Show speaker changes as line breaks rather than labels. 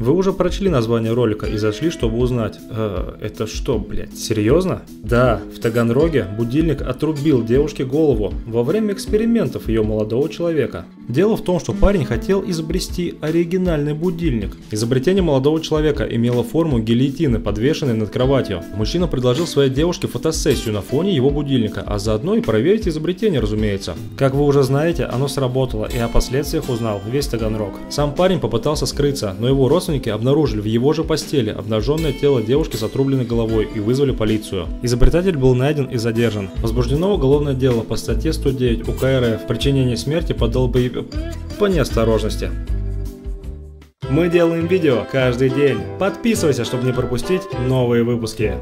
Вы уже прочли название ролика и зашли, чтобы узнать, это что, блядь, серьезно? Да, в Таганроге будильник отрубил девушке голову во время экспериментов ее молодого человека. Дело в том, что парень хотел изобрести оригинальный будильник. Изобретение молодого человека имело форму гильотины, подвешенной над кроватью. Мужчина предложил своей девушке фотосессию на фоне его будильника, а заодно и проверить изобретение, разумеется. Как вы уже знаете, оно сработало, и о последствиях узнал весь Таганрог. Сам парень попытался скрыться, но его родственники обнаружили в его же постели обнаженное тело девушки с отрубленной головой и вызвали полицию. Изобретатель был найден и задержан. Возбуждено уголовное дело по статье 109 УК РФ «Причинение смерти по неосторожности». Мы делаем видео каждый день. Подписывайся, чтобы не пропустить новые выпуски.